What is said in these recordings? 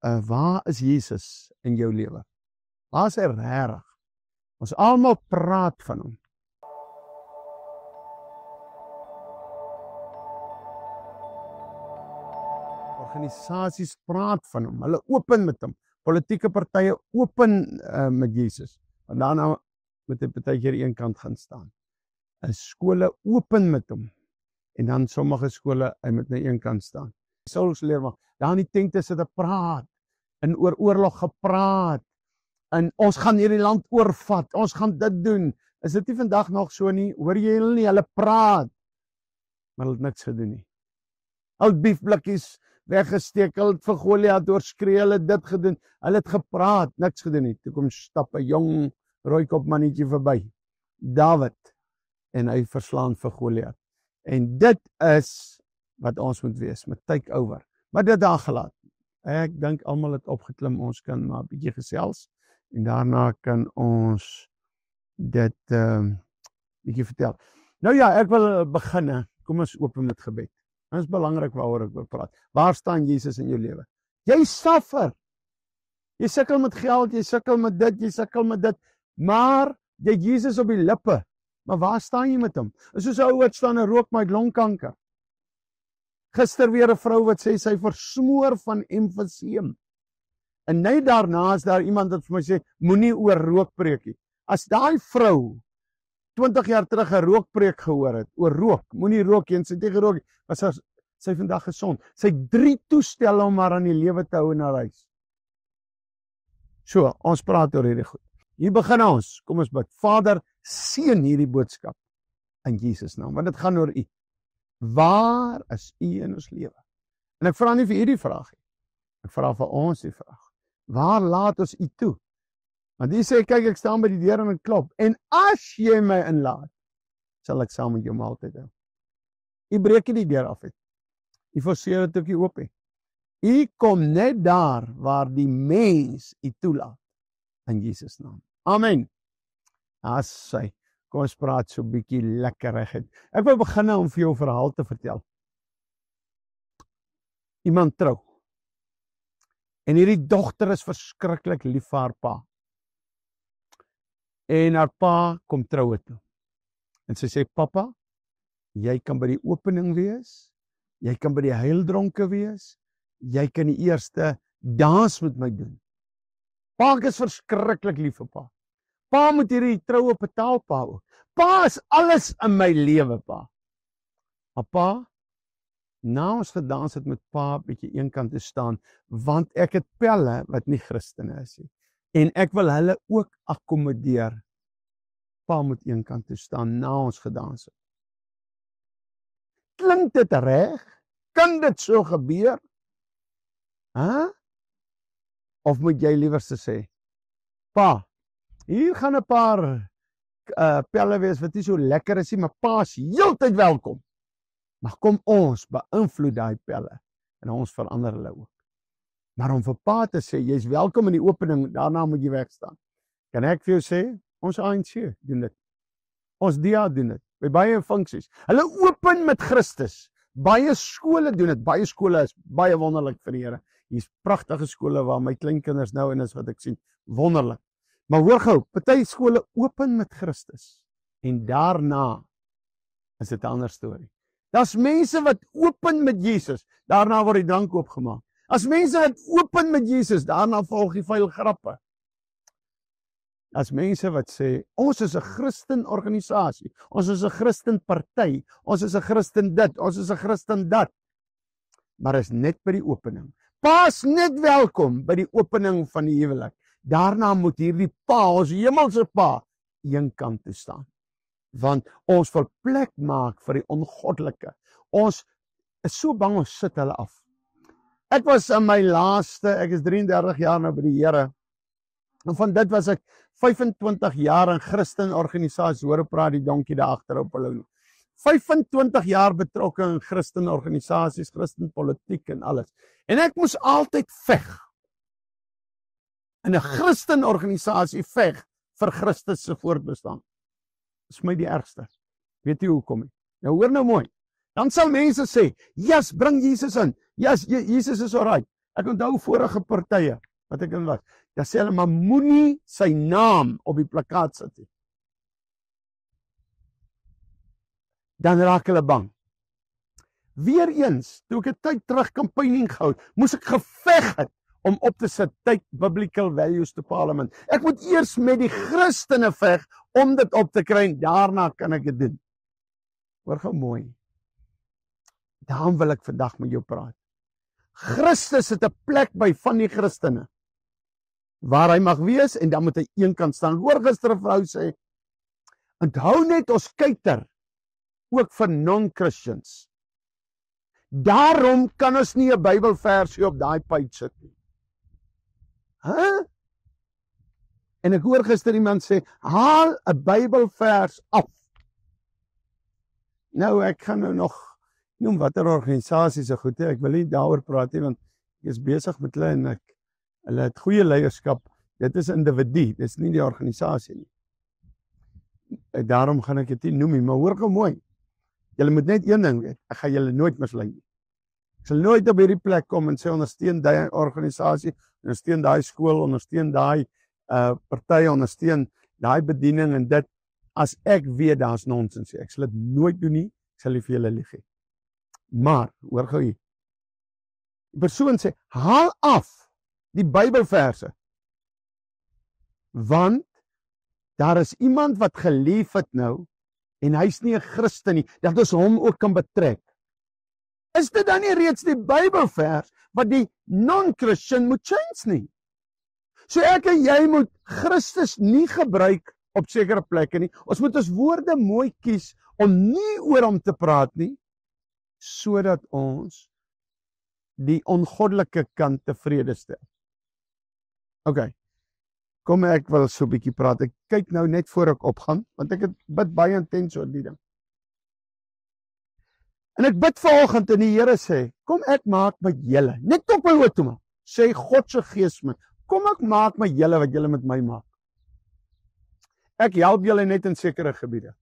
waar is Jesus in jou lewe? Waar is hy regtig? Ons almal praat van hom. Organisasies praat van hom, hulle open met hom. Politieke partye open met Jesus. En daarna moet hy partykeer een kant gaan staan. Skole open met hom. En dan sommige skole, hy moet na een kant staan. Saulus leer maar, daar in die tente sit 'n praat, en oor oorlog gepraat, en ons gaan hierdie land oorvat, ons gaan dit doen. Is dit nie vandag nog so nie? Hoor jy hulle nie, hulle praat, maar hulle het niks gedoen nie. Al biefblikkies weggesteek, hulle het vir Goliat oorskree, hulle het dit gedoen, hulle het gepraat, niks gedoen nie. Toe kom stap 'n jong rooikop mannetjie verby, Dawid, en hy verslaan vir Goliat. En dit is wat ons moet wees, met take over. Maar dit daar gelaat. Ek dink almal het opgeklim, ons kan maar 'n bietjie gesels, en daarna kan ons dit bietjie vertel. Nou ja, ek wil begin, kom ons open met gebed. Dit is belangrik waaroor ek wil praat. Waar staan Jesus in jou lewe? Jy suffer. Jy sukkel met geld, jy sukkel met dit, jy sukkel met dit, maar jy het Jesus op die lippe. Maar waar staan jy met hom? Is soos 'n ou wat staan en rook met longkanker. Gister weer 'n vrou wat sê sy versmoor van emfyseem. En net daarna is daar iemand wat vir my sê, moenie oor rook preek nie. As daai vrou 20 jaar terug 'n rookpreek gehoor het, oor rook, moenie rook nie, en sy het nie gerook nie, was sy vandag gesond. Sy het 3 toestelle om haar aan die lewe te hou in haar huis. So, ons praat oor hierdie goed. Hier begin ons, kom ons bid. Vader, seën hierdie boodskap in Jesus naam, want dit gaan oor U. Waar is U in ons lewe? En ek vra nie vir U die vraag nie, ek vra vir ons die vraag. Waar laat ons U toe? Want U sê, kyk, ek staan by die deur en ek klop, en as jy my inlaat, sal ek saam met jou maaltyd hou. U breek nie die deur af het. U forceer dit ook nie oop nie. U kom net daar waar die mens U toelaat, in Jesus naam. Amen. Assai, kom ons praat so 'n bietjie lekkerigheid. Ek wil begin om vir jou 'n verhaal te vertel. Iemand trou. En hierdie dogter is verskriklik lief vir haar pa. En haar pa kom troue toe. En sy sê, pappa, jy kan by die opening wees, jy kan by die heildronke wees, jy kan die eerste dans met my doen. Pa, ek is verskriklik lief vir pa. Pa moet hierdie troue betaal, pa ook. Pa is alles in my lewe, pa. Maar pa, na ons gedans het met pa bietjie eenkant te staan, want ek het pelle wat nie Christene is nie. En ek wil hulle ook akkommodeer. Pa moet eenkant toe staan na ons gedans het. Klink dit reg? Kan dit so gebeur? Of moet jy liewerste sê, pa, hier gaan 'n paar pelle wees wat nie so lekker is nie, maar pa is heeltyd welkom. Maar kom ons beïnvloed daai pelle en ons verander hulle ook. Maar om vir pa te sê, jy's welkom in die opening, daarna moet jy wegstaan. Kan ek vir jou sê, ons ANC doen dit. Ons DA doen dit, by baie funksies. Hulle open met Christus. Baie skole doen dit, baie skole is baie wonderlik vir die Here. Hier's pragtige skole waar my kleinkinders nou in is wat ek sien, wonderlik. Maar hoor gou, party skole open met Christus. En daarna is dit 'n ander storie. Daar's mense wat open met Jesus, daarna word die drank oopgemaak. As mense wat open met Jesus, daarna volg die vuil grappe. As mense wat sê, ons is 'n Christen organisasie, ons is 'n Christen party, ons is 'n Christen dit, ons is 'n Christen dat. Maar is net by die opening. Pa is net welkom by die opening van die huwelik. Daarna moet hierdie pa, ons hemelse pa, een kant toe staan. Want ons wil plek maak vir die ongoddelike. Ons is so bang, ons sit hulle af. Ek was in my laaste, ek is 33 jaar nou by die Here. En van dit was ek 25 jaar in Christen organisasies, hoor praat die donkie daar agter op hulle. 25 jaar betrokke in Christen organisasies, Christen politiek en alles. En ek moes altyd veg. In 'n Christen organisasie veg vir Christus se voortbestaan. Dis my die ergste. Weet jy hoekom nie? Nou hoor nou mooi. Dan sal mense sê, "Yes, bring Jesus in. Yes, Jesus is alright." Ek onthou vorige partye wat ek in was. Dan sê hulle, maar moenie sy naam op die plakkaat sit nie. Dan raak hulle bang. Weereens, toe ek 'n tyd terug campaigning gehou, moes ek geveg het om op te sit, take biblical values to parliament. Ek moet eers met die Christene veg om dit op te kry en daarna kan ek dit doen. Hoor gou mooi. Daarom wil ek vandag met jou praat. Christus het 'n plek by van die Christene waar hy mag wees en dan moet hy eenkant staan. Hoor gister 'n vrou sê, onthou net ons kuiter ook vir non-Christians. Daarom kan ons nie 'n Bybelversie op daai page sit nie. En ek hoor gister iemand sê, haal 'n Bybelvers af. Nou, ek gaan nou nog noem watter organisasie so goed, ek wil nie daaroor praat nie, want ek is besig met hulle en hulle het goeie leierskap. Dit is individu, dit is nie die organisasie nie. Daarom gaan ek dit nie noem nie, maar hoor gou mooi. Julle moet net een ding weet, ek gaan julle nooit mislei nie. Ek sal nooit op hierdie plek kom en sê ondersteun daai organisasie, ondersteun daai skool, ondersteun daai party, ondersteun daai bediening en dit, as ek weet daar's nonsens. Ek sal dit nooit doen nie, ek sal nie vir julle lieg hê. Maar, hoor gou hier. Die persoon sê, haal af die Bybelverse, want daar is iemand wat gelief het nou, en hy's nie 'n Christen nie, dat ons hom ook kan betrek. Is dit dan nie reeds die Bybelvers wat die non-Christian moet change nie? So ek en jy moet Christus nie gebruik op sekere plekke nie. Ons moet ons woorde mooi kies om nie oor hom te praat nie, sodat ons die ongoddelike kant tevrede stel. OK. Kom ek wil so 'n bietjie praat. Ek kyk nou net voor ek opgaan, want ek het bid baie intens oor die ding. En ek bid vanoggend en die Here sê, kom ek maak met julle, net op my oor toe maak, sê God se Gees my, kom ek maak met julle wat julle met my maak. Ek help julle net in sekere gebiede.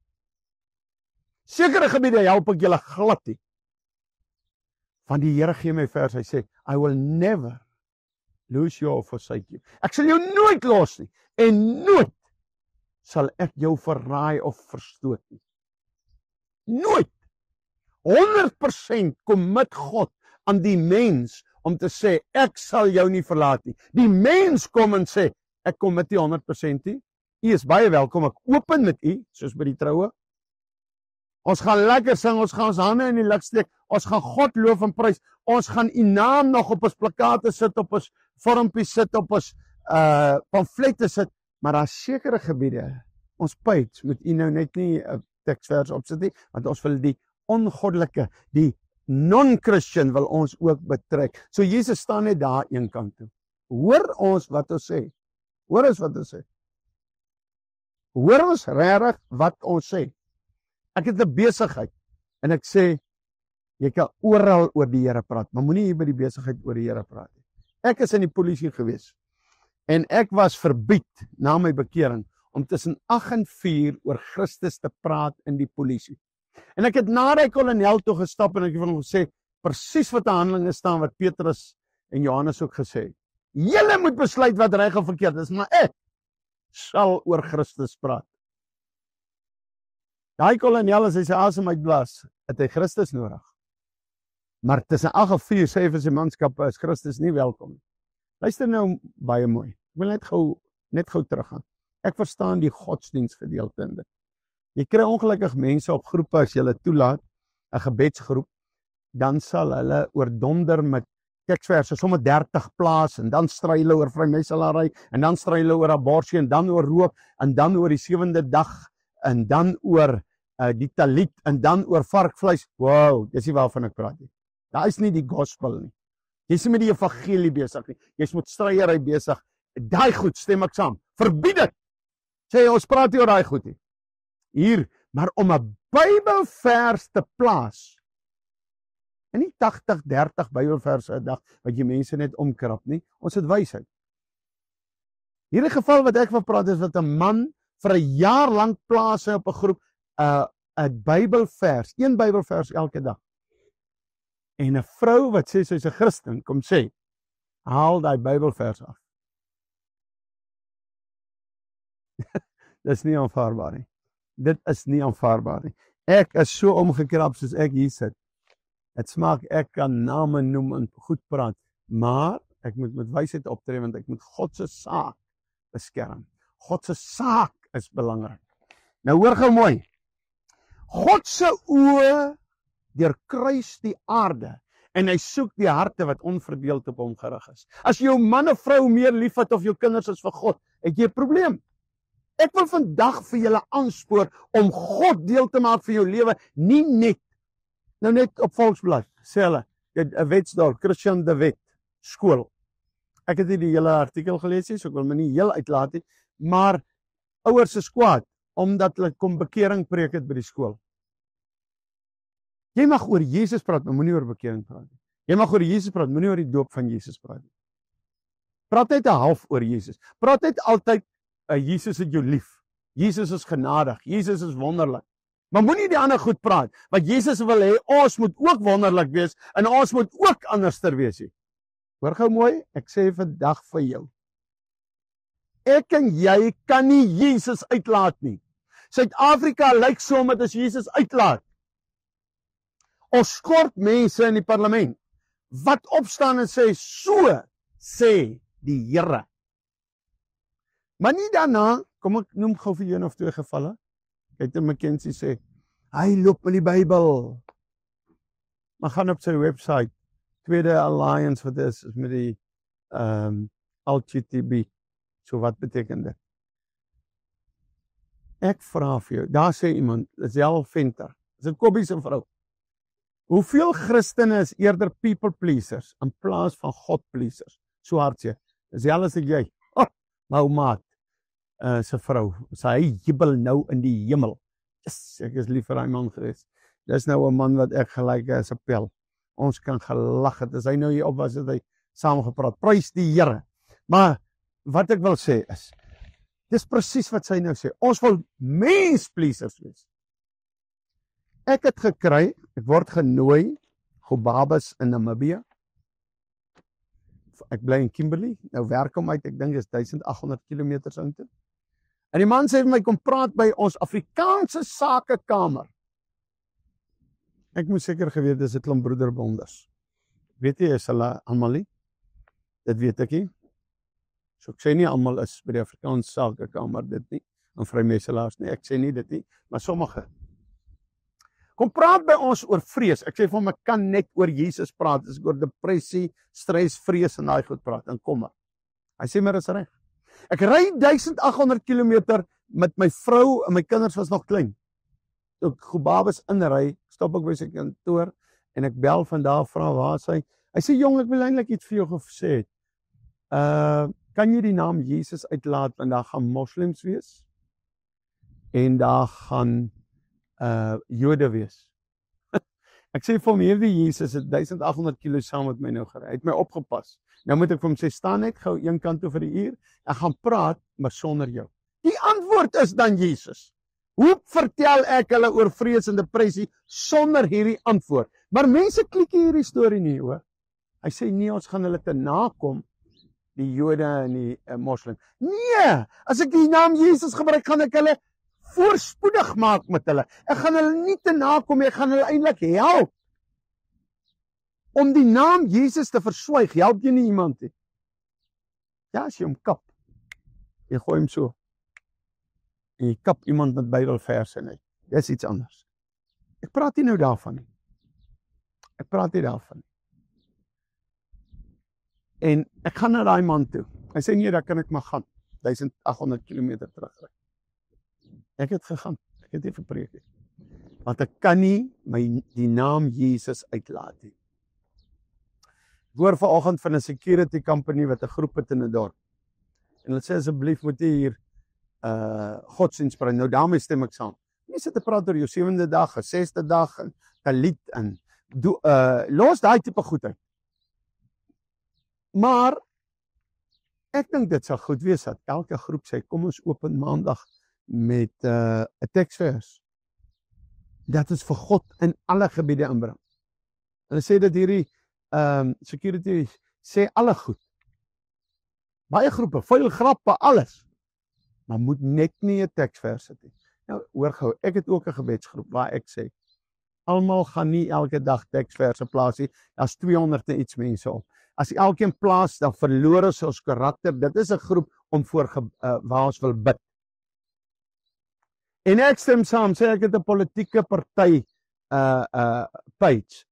Sekere gebiede help ek julle glad nie. Van die Here gee my vers, hy sê, I will never lose you or forsake you. Ek sal jou nooit los nie, en nooit sal ek jou verraai of verstoot nie. Nooit. 100% commit God aan die mens om te sê, ek sal jou nie verlaat nie. Die mens kom en sê, ek kom met die 100% nie. U is baie welkom, ek open met u, soos by die troue. Ons gaan lekker sing, ons gaan ons hande in die lug steek, ons gaan God loof en prys, ons gaan u naam nog op ons plakate sit, op ons vormpies sit, op ons pamflette sit, maar daar sekere gebiede, ons page, moet u nou net nie 'n teksvers opsit nie, want ons wil die ongoddelike, die non-Christian wil ons ook betrek. So Jesus staan net daar een kant toe. Hoor ons wat ons sê. Hoor ons wat ons sê. Hoor ons regtig wat ons sê. Ek het 'n besigheid en ek sê, jy kan oral oor die Here praat, maar moenie hier by die besigheid oor die Here praat nie. Ek is in die polisie gewees en ek was verbied na my bekering om tussen 8 en 4 oor Christus te praat in die polisie. En ek het na die kolonel toe gestap en ek het vir hom gesê, presies wat in Handelinge staan wat Petrus en Johannes ook gesê het. Julle moet besluit wat reg of verkeerd is, maar ek sal oor Christus praat. Daai kolonel, as hy sy asem uitblaas, het hy Christus nodig. Maar tussen 8 en 4 sê hy vir sy manskap, is Christus nie welkom. Luister nou baie mooi. Ek wil net gou teruggaan. Ek verstaan die godsdienstgedeelte in dit. Jy kry ongelukkig mense op groepe as jy hulle toelaat, 'n gebedsgroep, dan sal hulle oordonder met teksverse, sommer 30 plaas, en dan stry hulle oor vrymetselary, en dan stry hulle oor abortus, en dan oor rook, en dan oor die 7de dag, en dan oor die talit, en dan oor varkvleis. Wow, dis nie waarvan ek praat nie. Daar is nie die gospel nie. Jy is nie met die evangelie besig nie. Jy is met stryery besig. Daai goed, stem ek saam. Verbied dit. Sê ons praat nie oor daai goed nie. Hier, maar om 'n Bybelvers te plaas. En nie 80-30 Bybelverse 'n dag wat jy mense net omkrap nie. Ons het wysheid. Hierdie geval wat ek van praat is wat 'n man vir 'n jaar lank plaas op 'n groep 'n Bybelvers, een Bybelvers elke dag. En 'n vrou wat sê sy's 'n Christen kom sê, Haal daai Bybelvers af. Dis nie aanvaarbaar nie. Dit is nie aanvaarbaar nie. Ek is so omgekrap soos ek hier sit. Het smaak, ek kan name noem en goed praat, maar ek moet met wysheid optree, want ek moet God se saak beskerm. God se saak is belangrik. Nou hoor gou mooi. God se oë deurkruis die aarde en hy soek die harte wat onverdeeld op hom gerig is. As jou man of vrou meer liefhet of jou kinders as vir God, het jy 'n probleem. Ek wil vandag vir julle aanspoor om God deel te maak vir jou lewe, nie net nou net op Volksblad, sê hulle, 'n Wetsdorp, Christian de Wet, skool. Ek het nie die hele artikel gelees nie, so ek wil my nie heel uitlaat nie, maar ouers is kwaad, omdat hulle kom bekering preek het by die skool. Jy mag oor Jesus praat, maar moenie oor bekering praat nie. Jy mag oor Jesus praat, moenie oor die doop van Jesus praat nie. Praat net 'n half oor Jesus. Praat net altyd, Jesus het jou lief. Jesus is genadig. Jesus is wonderlik. Maar moenie die ander goed praat, want Jesus wil hê ons moet ook wonderlik wees en ons moet ook anderster wees. Hoor gou mooi, ek sê vandag vir jou. Ek en jy kan nie Jesus uitlaat nie. Suid-Afrika lyk so met as Jesus uitlaat. Ons skort mense in die parlement wat opstaan en sê, so sê die Here. Maar nie daarna, kom ek noem gou vir een of twee gevalle. Kijk, McKenzie sê, hy loop met die Bybel. Maar gaan op sy website, Tweede Alliance, wat is met die LGTB. So wat beteken dit? Ek vra vir jou, daar sê iemand, Lisel Venter, is 'n Kobbie se vrou. Hoeveel Christene is eerder people pleasers in plaas van God pleasers? So hartseer. Lisel is jy. Oh, my maat. Sy vrou, sy jubel nou in die hemel. Yes, ek is lief vir hy man geweest. Dis nou 'n man wat ek gelyk as 'n pel. Ons kan gelag het, as hy nou hier op was, het hy saam gepraat. Prys die Here. Maar wat ek wil sê is, dis presies wat sy nou sê. Ons wil menspleasers wees. Ek het gekry, ek word genooi, Gobabis in Namibië. Ek bly in Kimberley, nou werk hom uit, ek dink is 1800 km soontoe. En die man sê vir my, kom praat by ons Afrikaanse sakekamer. Ek moes seker geweet, dis 'n klomp broederbonders. Weet jy, is hulle almal nie? Dit weet ek nie. So ek sê nie almal is by die Afrikaanse sakekamer dit nie, en vrymeselaars nie, ek sê nie dit nie, maar sommige. Kom praat by ons oor vrees. Ek sê vir hom, ek kan net oor Jesus praat, as ek oor depressie, stres, vrees en daai goed praat, en kom maar. Hy sê, maar is reg. Ek ry 1800 km met my vrou en my kinders was nog klein. Toe ek Gobabis inry, stop ek by sy kantoor en ek bel van daar, vra waar is hy? Hy sê, jong, ek wil eintlik iets vir jou gesê het. Kan jy die naam Jesus uitlaat, want daar gaan moslems wees en daar gaan Jode wees. Ek sê vir hom, hierdie Jesus het 1800 kilo saam met my nou gery. Hy het my opgepas. Nou moet ek vir hom sê, staan net gou een kant toe vir die uur, ek gaan praat, maar sonder jou. Die antwoord is dan Jesus. Hoe vertel ek hulle oor vrees en depressie sonder hierdie antwoord? Maar mense klik hierdie storie nie, hoor. Hy sê, nee, ons gaan hulle te nakom, die Jode en die moslim. Nee, as ek die naam Jesus gebruik, gaan ek hulle voorspoedig maak met hulle. Ek gaan hulle nie te nakom, ek gaan hulle eintlik help. Om die naam Jesus te verswyg, help jy nie iemand nie. Ja, as jy hom kap, jy gooi hom so, en jy kap iemand met Bybelverse nie. Dis iets anders. Ek praat nie nou daarvan nie. Ek praat nie daarvan nie. En ek gaan na daai man toe. Hy sê, nee, daar kan ek maar gaan. 1800 km terugry. Ek het gegaan, ek het nie gepreek nie. Want ek kan nie die naam Jesus uitlaat nie. Ek hoor vanoggend van 'n security company wat 'n groep het in 'n dorp. En hulle sê, asseblief moet jy hier godsdienst bring. Nou daarmee stem ek saam. Nie sit te praat oor jou 7de dag, 6de dag, en talit, en los daai tipe goed uit. Maar, ek dink dit sal goed wees, dat elke groep sê, kom ons open maandag met 'n teksvers. Dat is vir God in alle gebiede inbring. Hulle sê dat hierdie security sê alle goed. Baie groepe, vuil grappe, alles. Maar moet net nie 'n teksvers sit nie. Nou, hoor gou, ek het ook 'n gebedsgroep waar ek sê, almal gaan nie elke dag teksverse plaas nie. Daar's 200 en iets mense op. As elkeen plaas, dan verloor ons karakter. Dit is 'n groep om waar ons wil bid. En ek stem saam, sê ek het 'n politieke party page.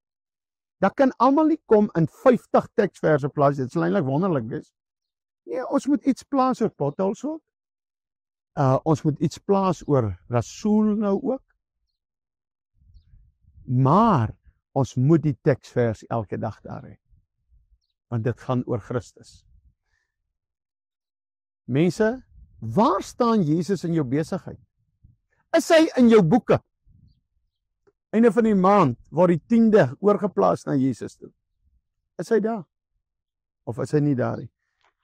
Dat kan almal nie kom in 50 teksverse plaas. Dit sal eintlik wonderlik wees. Nee, ons moet iets plaas oor potholes ook. Ons moet iets plaas oor Rasool nou ook. Maar ons moet die teksvers elke dag daar hê. Want dit gaan oor Christus. Mense, waar staan Jesus in jou besigheid? Is hy in jou boeke? Einde van die maand word die 10de oorgeplaas na Jesus toe. Is hy daar? Of is hy nie daar nie?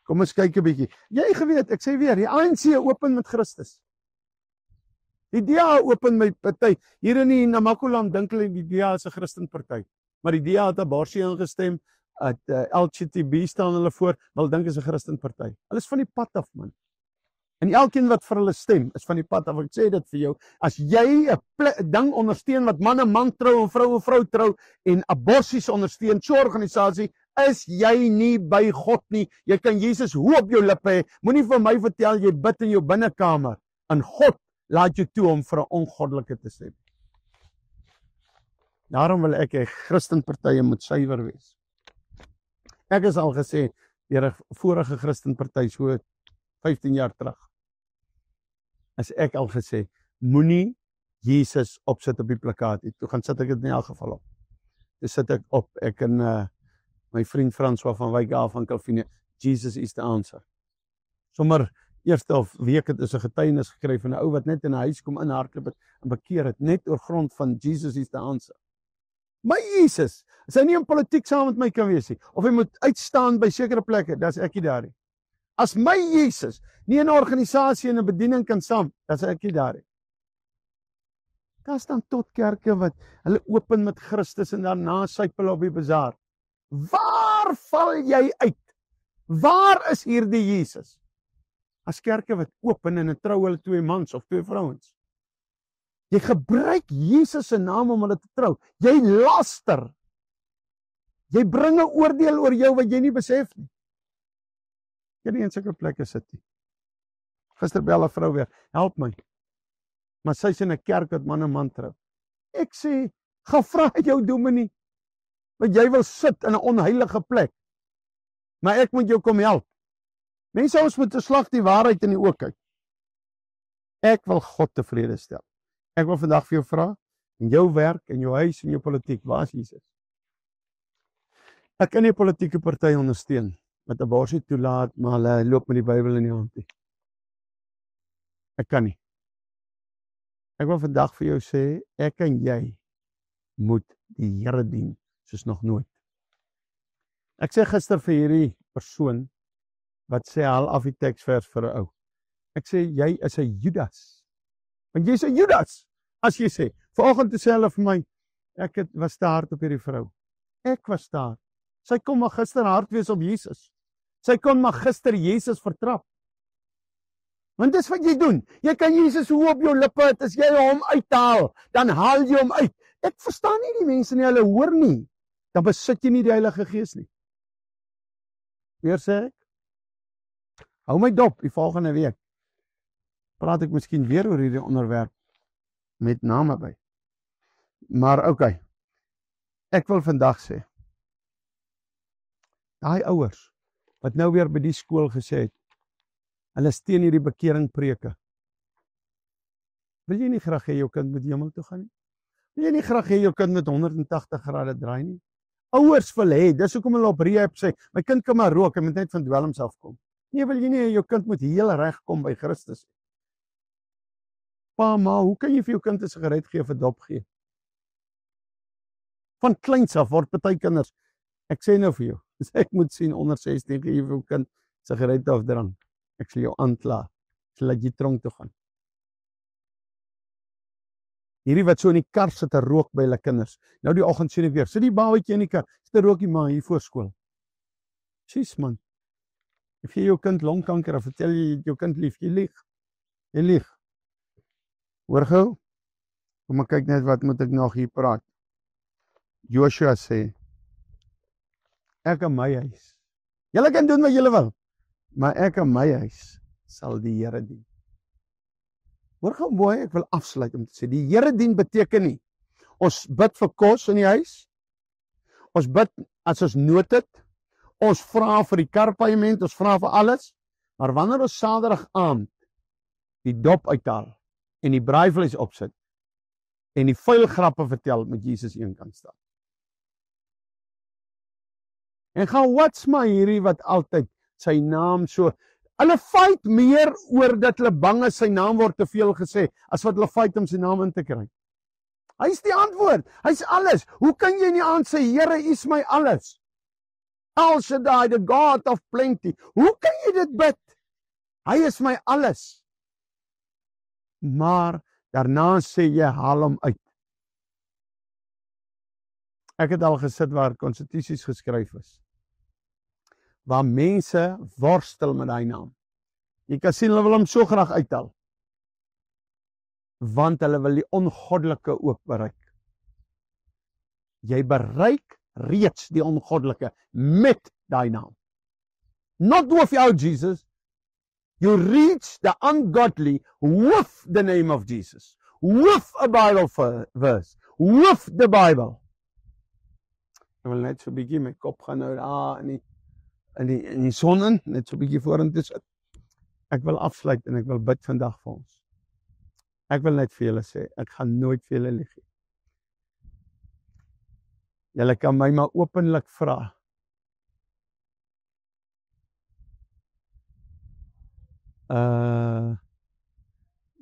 Kom ons kyk 'n bietjie. Jy geweet, ek sê weer, die ANC open met Christus. Die DA open met party. Hier in die Namakoland dink hulle die DA is 'n Christenparty. Maar die DA het abortus ingestem, LGTB staan hulle voor, maar hulle dink is 'n Christenparty. Hulle is van die pad af, man. En elkeen wat vir hulle stem, is van die pad af. Ek sê dit vir jou, as jy 'n ding ondersteun wat man trou en vrou trou en abortus ondersteun, so 'n organisasie, is jy nie by God nie. Jy kan Jesus hoop op jou lippe hê. Moenie vir my vertel jy bid in jou binnekamer. En God laat jou toe om vir 'n ongoddelike te stem. Daarom wil ek hê Christenpartye moet suiwer wees. Ek is al gesê deur 'n vorige Christenparty so 15 jaar terug. As ek al gesê, moenie Jesus opsit op die plakkaat nie. Toe gaan sit ek dit in elk geval op. Toe sit ek op, ek en my vriend François van Wyk af van Calvinie, Jesus is the answer. Sommer eerste of week het is 'n getuienis gekry van 'n ou wat net in 'n huis kom inhardloop het en bekeer het, net oor grond van Jesus is the answer. My Jesus, as hy nie in politiek saam met my kan wees nie, of hy moet uitstaan by sekere plekke, dan is ek nie daar nie. As my Jesus nie in 'n organisasie en 'n bediening kan saam, dan is ek nie daar nie. Daar staan tot kerke wat hulle open met Christus en daarna syp hulle op die bazaar. Waar val jy uit? Waar is hierdie Jesus? As kerke wat open en trou hulle 2 mans of 2 vrouens. Jy gebruik Jesus se naam om hulle te trou. Jy laster. Jy bring 'n oordeel oor jou wat jy nie besef nie. Jy nie in sulke plekke sit nie. Gister bel 'n vrou weer, help my. Maar sy is in 'n kerk wat man en man trou. Ek sê, gaan vra jou dominee. Want jy wil sit in 'n onheilige plek. Maar ek moet jou kom help. Mense, ons moet 'n slag die waarheid in die oë kyk. Ek wil God tevrede stel. Ek wil vandag vir jou vra, in jou werk, in jou huis, in jou politiek, waar is Jesus? Ek kan nie 'n politieke party ondersteun wat abortus toelaat, maar hulle loop met die Bybel in die hand nie. Ek kan nie. Ek wil vandag vir jou sê, ek en jy moet die Here dien soos nog nooit. Ek sê gister vir hierdie persoon wat sê haal af die teksvers vir 'n ou. Ek sê jy is 'n Judas. Want jy's 'n Judas. As jy sê, vanoggend sê hulle vir my, ek was te hard op hierdie vrou. Ek was daar. Sy kon maar gister hard wees op Jesus. Sy kon maar gister Jesus vertrap. Want dis wat jy doen. Jy kan Jesus hoe op jou lippe het, as jy hom uithaal, dan haal jy hom uit. Ek verstaan nie die mense nie, hulle hoor nie. Dan besit jy nie die Heilige Gees nie. Weer sê ek, hou my dop die volgende week. Praat ek miskien weer oor hierdie onderwerp met name by. Maar okay. Ek wil vandag sê, daai ouers wat nou weer by die skool gesê het, hulle steun hierdie bekering preke. Wil jy nie graag hê jou kind moet hemel toe gaan nie? Wil jy nie graag hê jou kind met 180 grade draai nie? Ouers wil hê, dis hoekom hulle op rehab sê, my kind kan maar rook, hy moet net van dwelms afkom. Nee, wil jy nie hê jou kind moet heel reg kom by Christus? Pa, ma, hoe kan jy vir jou kind 'n sigaret gee of 'n dop gee? Van kleins af word party kinders, ek sê nou vir jou, as ek moet sien onder 16 gee jy vir jou kind sigarette of drank, ek sal jou aankla, ek sal laat jy tronk toe gaan. Hierdie wat so in die kar sit en rook by hulle kinders, nou die oggend sien ek weer, sit die babatjie in die kar, sit 'n rookie ma hier voor skool. Sies man, Of jy jou kind longkanker, of vertel jy jou kind lief, jy lieg. Jy lieg. Hoor gou? Kom ek kyk net wat moet ek nog hier praat. Joshua sê, ek en my huis. Julle kan doen wat julle wil, maar ek en my huis sal die Here dien. Hoor gou mooi, ek wil afsluit om te sê, die Here dien beteken nie, ons bid vir kos in die huis, ons bid as ons nood het, ons vra vir die karpaaiement, ons vra vir alles, maar wanneer ons Saterdag aand die dop uithaal en die braaivleis opsit en die vuil grappe vertel, met Jesus een kant staan. En gaan wat's maar hierdie wat altyd sy naam so, hulle fight meer oor dat hulle bang is sy naam word te veel gesê, as wat hulle fight om sy naam in te kry. Hy is die antwoord, hy is alles. Hoe kan jy nie aan sê, Here, U is my alles? El Shaddai, the God of plenty. Hoe kan jy dit bid? Hy is my alles. Maar daarna sê jy, haal hom uit. Ek het al gesit waar konstitusies geskryf is, waar mense worstel met daai naam. Jy kan sien, hulle wil hom so graag uithaal, want hulle wil die ongoddelike ook bereik. Jy bereik reeds die ongoddelike met daai naam. Not without Jesus. You reach the ungodly with the name of Jesus. With a Bible verse. With the Bible. Ek wil net so 'n bietjie my kop gaan nou daar in die son in, net so 'n bietjie vorentoe sit. Ek wil afsluit en ek wil bid vandag vir ons. Ek wil net vir julle sê, ek gaan nooit vir julle lieg nie. Julle kan my maar openlik vra.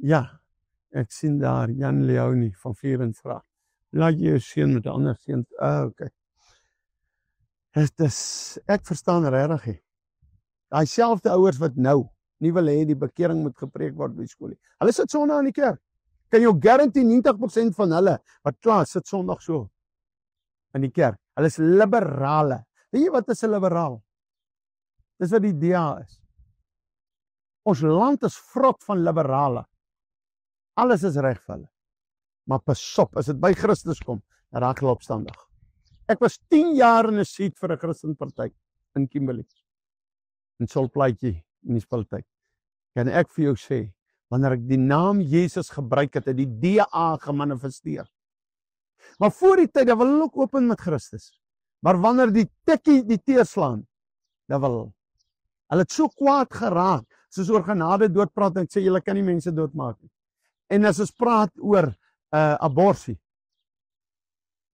Ja, ek sien daar Jan Leonie van Vierensvraag. Laat jy jou seun met 'n ander seun. Okay. Ek verstaan regtig nie. Daai selfde ouers wat nou nie wil hê die bekering moet gepreek word by skool nie. Hulle sit Sondag in die kerk. Kan jou guarantee 90% van hulle wat klaar sit Sondag so in die kerk. Hulle is liberale. Weet jy wat is 'n liberaal? Dis wat die DA is. Ons land is vrot van liberale. Alles is reg vir hulle. Maar pas op, as dit by Christus kom, dan raak hulle opstandig. Ek was 10 jaar in 'n seat vir 'n Christenparty in Kimberley. In Solplaatjie munisipaliteit. Kan ek vir jou sê, wanneer ek die naam Jesus gebruik het die DA gemanifesteer. Maar voor die tyd, dan wil hulle ook open met Christus. Maar wanneer die tikkie die teerslaan, dan wil hulle het so kwaad geraak, soos oor genade doodpraat, en ek sê, julle kan nie mense doodmaak nie. En as ons praat oor aborsie,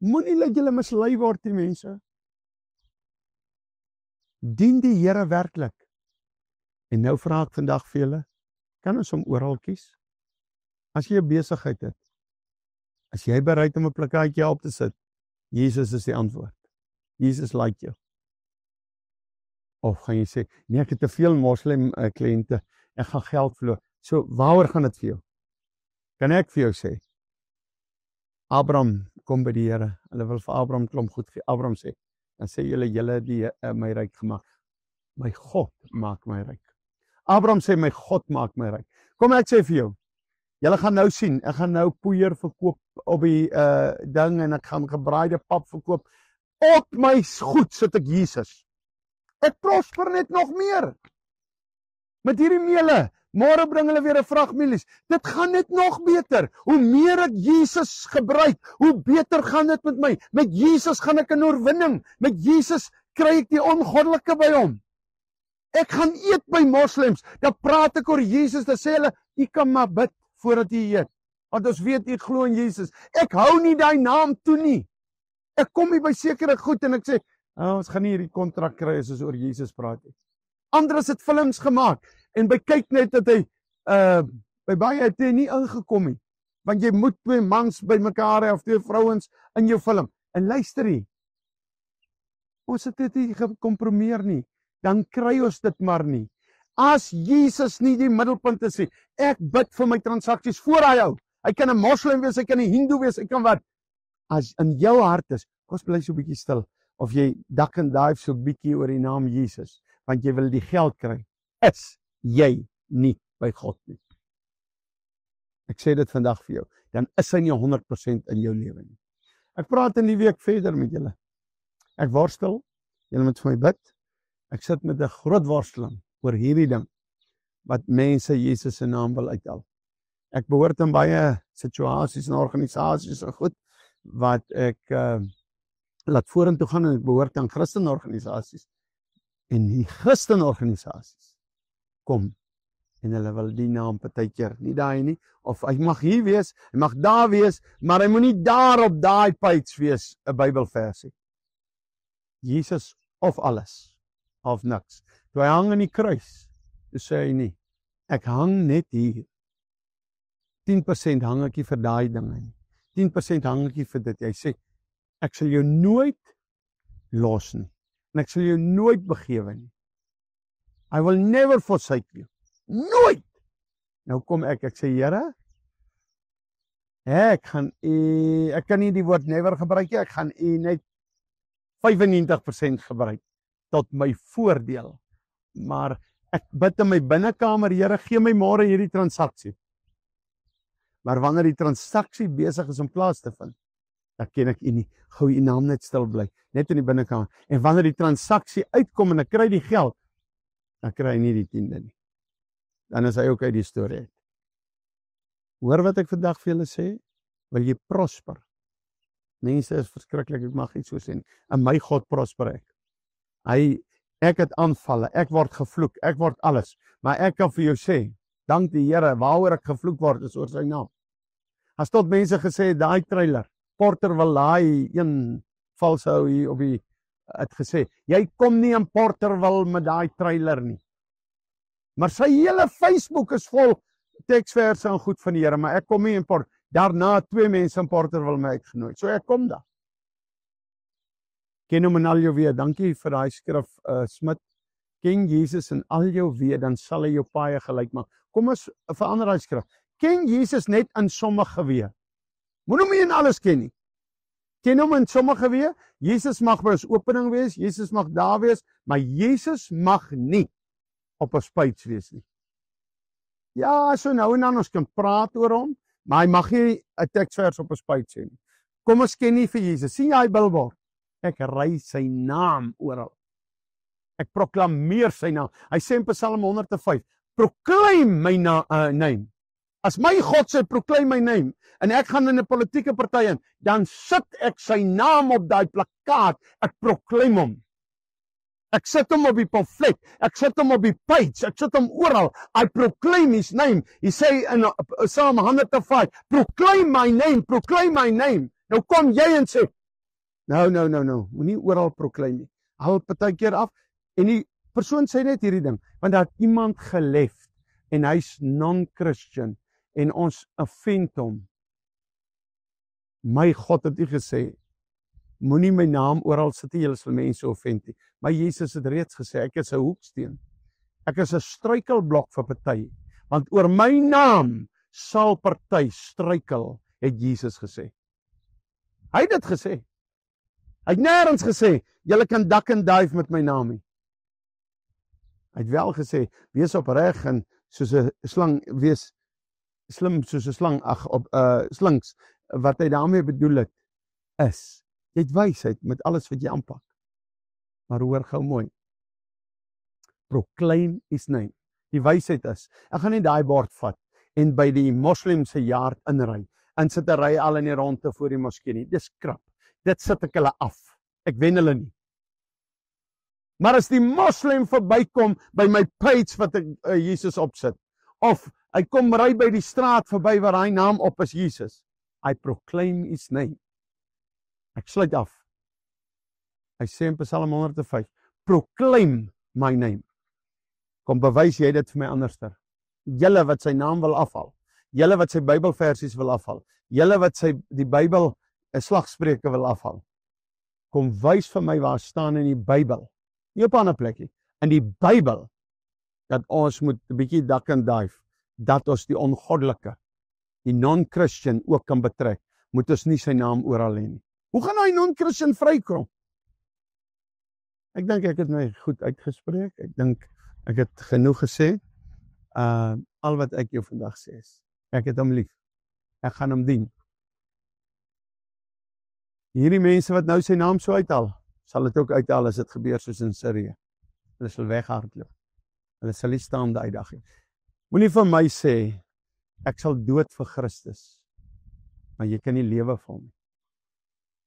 moenie laat julle mislei word die mense. Dien die Here werklik. En nou vra ek vandag vir julle, kan ons hom oral kies? As jy 'n besigheid het, as jy bereid om 'n plakkaatjie op te sit, Jesus is die antwoord. Jesus like jou. Of gaan jy sê, nee, ek het te veel moslim kliënte, ek gaan geld verloor. So, waaroor gaan dit vir jou? Kan ek vir jou sê, Abraham kom by die Here, hulle wil vir Abraham klomp goed gee. Abraham sê, dan sê julle die my ryk gemaak. My God maak my ryk. Abraham sê, my God maak my ryk. Kom ek sê vir jou, julle gaan nou sien, ek gaan nou poeier verkoop op die ding, en ek gaan gebraaide pap verkoop. Op my goed sit ek Jesus. Ek prosper net nog meer. Met hierdie meele, môre bring hulle weer 'n vrag mielies. Dit gaan net nog beter. Hoe meer ek Jesus gebruik, hoe beter gaan dit met my. Met Jesus gaan ek 'n oorwinning. Met Jesus kry ek die ongoddelike by hom. Ek gaan eet by moslems, dan praat ek oor Jesus, dan sê hulle, jy kan maar bid voordat jy eet. Want ons weet jy glo in Jesus. Ek hou nie daai naam toe nie. Ek kom nie by sekere goed en ek sê, ons gaan nie hierdie kontrak kry as ons oor Jesus praat nie. Anders het films gemaak, en by kyk net dat hy, by baie het hy nie ingekom nie, want jy moet 2 mans by mekaar hê, of 2 vrouens in jou film, en luister nie, ons het dit nie gekompromeer nie, dan kry ons dit maar nie. As Jesus nie die middelpunt is nie, ek bid vir my transaksies voor hy hou, hy kan 'n moslim wees, hy kan 'n hindoe wees, hy kan wat, as in jou hart is, kom ons bly so 'n bietjie stil, of jy dak en dive so 'n bietjie oor die naam Jesus, want jy wil die geld kry, is jy nie by God nie. Ek sê dit vandag vir jou, dan is hy nie 100% in jou lewe nie. Ek praat in die week verder met julle. Ek worstel, julle moet vir my bid. Ek sit met 'n groot worsteling oor hierdie ding, wat mense Jesus se naam wil uithaal. Ek behoort in baie situasies en organisasies en goed, wat ek laat vorentoe gaan, en ek behoort aan Christenorganisasies. En die Christenorganisasies kom, en hulle wil die naam partykeer, nie daai nie, of hy mag hier wees, hy mag daar wees, maar hy moet nie daar op daai page wees, 'n Bybelversie. Jesus of alles, of niks. Toe hy hang in die kruis, toe sê hy nie, ek hang net hier. 10% hang ek nie vir daai dinge nie. 10% hang ek nie vir dit. Hy sê, ek sal jou nooit los nie. En ek sal jou nooit begewe nie. I will never forsake you. Nooit! Nou kom ek sê, Here, ek kan nie die woord never gebruik nie, ek gaan net 95% gebruik, tot my voordeel. Maar ek bid in my binnekamer, Here, gee my môre hierdie transaksie. Maar wanneer die transaksie besig is om plaas te vind, dan ken ek u nie, gou u naam net stil bly, net in die binnekamer. En wanneer die transaksie uitkom en ek kry die geld, dan kry hy nie die 10de nie. Dan is hy ook uit die storie uit. Hoor wat ek vandag vir julle sê? Wil jy prosper? Mense is verskriklik, ek mag iets so sê nie. En my God prosper ek. Ek het aanvalle, ek word gevloek, ek word alles. Maar ek kan vir jou sê, dank die Here, waaroor ek gevloek word, is oor sy naam. As tot mense gesê, daai trailer, Porter wil daai een valse ou hier op die, het gesê, jy kom nie in Porterville met daai trailer nie. Maar sy hele Facebook is vol teksverse en goed van die Here, maar ek kom nie in Porterville. Daarna 2 mense in Porterville my uitgenooi. So ek kom daar. Ken hom in al jou weë. Dankie vir daai skrif, Smit. Ken Jesus in al jou weë, dan sal hy jou paaie gelyk maak. Kom ons verander daai skrif. Ken Jesus net in sommige weë. Moenie hom nie in alles ken nie. Ken hom in sommige weë. Jesus mag by ons opening wees, Jesus mag daar wees, maar Jesus mag nie op 'n spyts wees nie. Ja, so nou en dan ons kan praat oor hom, maar hy mag nie 'n teksvers op 'n spyts sê nie. Kom ons ken nie vir Jesus. Sien jy hy billboard? Ek ry sy naam oral. Ek proklameer sy naam. Hy sê in Psalm 105, proclaim my name. As my God sê, proclaim my name, en ek gaan in 'n politieke party in, dan sit ek sy naam op daai plakkaat, ek proclaim hom. Ek sit hom op die pamflet, ek sit hom op die page, ek sit hom oral. I proclaim his name. Hy sê in Psalm 105, proclaim my name, proclaim my name. Nou kom jy en sê, no, moenie oral proclaim nie. Hou partykeer af, en die persoon sê net hierdie ding, want daar het iemand gelef, en hy's non-Christian, en ons offend hom. My God het u gesê, moenie my naam oral sit nie, julle sal mense offend nie. Maar Jesus het reeds gesê, ek is 'n hoeksteen. Ek is 'n struikelblok vir party, want oor my naam sal party struikel, het Jesus gesê. Hy het dit gesê. Hy het nêrens gesê, julle kan dak en duif met my naam nie. Hy het wel gesê, wees opreg en soos 'n slang, wees slim soos 'n slang, slinks, wat hy daarmee bedoel het, is, jy het wysheid met alles wat jy aanpak. Maar hoor gou mooi, proclaim his name. Die wysheid is, ek gaan nie daai bord vat, en by die moslimse jaard inry, en sit 'n ry al in die ronde voor die moskee nie, dis krap, dit sit ek hulle af, ek wen hulle nie. Maar as die moslim verbykom by my page wat ek Jesus opsit, of hy kom ry by die straat verby waar hy naam op is Jesus, I proclaim his name. Ek sluit af. Hy sê in Psalm 105, proclaim my name. Kom bewys jy dit vir my anderster. Julle wat sy naam wil afhaal, julle wat sy Bybelversies wil afhaal, julle wat die Bybel 'n slagspreuke wil afhaal. Kom wys vir my waar staan in die Bybel, nie op 'n ander plekkie, in die Bybel, dat ons moet 'n bietjie dak en duif, dat ons die ongoddelike, die non-Christian ook kan betrek, moet ons nie sy naam oral hê nie. Hoe gaan hy non-Christian vrykom? Ek dink ek het my goed uitgespreek. Ek dink ek het genoeg gesê. Al wat ek jou vandag sê is, ek het hom lief. Ek gaan hom dien. Hierdie mense wat nou sy naam so uithaal, sal dit ook uithaal as dit gebeur soos in Sirië. Hulle sal weghardloop. Hulle sal nie staan daai dag nie. Moenie vir my sê, ek sal dood vir Christus, maar jy kan nie lewe vir hom.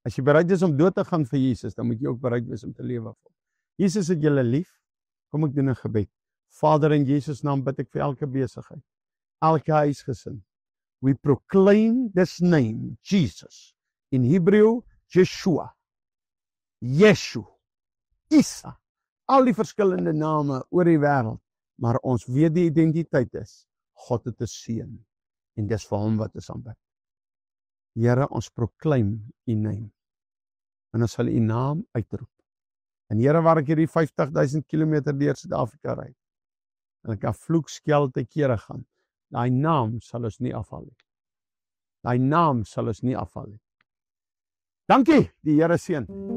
As jy bereid is om dood te gaan vir Jesus, dan moet jy ook bereid wees om te lewe vir hom. Jesus het julle lief. Kom ek doen 'n gebed. Vader, in Jesus naam bid ek vir elke besigheid, elke huisgesin. We proclaim this name, Jesus. In Hebrew, Yeshua, Yeshu, Isa. Al die verskillende name oor die wêreld, maar ons weet die identiteit is, God het 'n seun, en dis vir hom wat ons aanbid. Here, ons proclaim u naam, en ons sal u naam uitroep. En Here, waar ek hierdie 50.000 kilometer deur Suid-Afrika ry, en ek kan vloek, skel te kere gaan, daai naam sal ons nie afhaal nie. Daai naam sal ons nie afhaal nie. Dankie, die Here seën.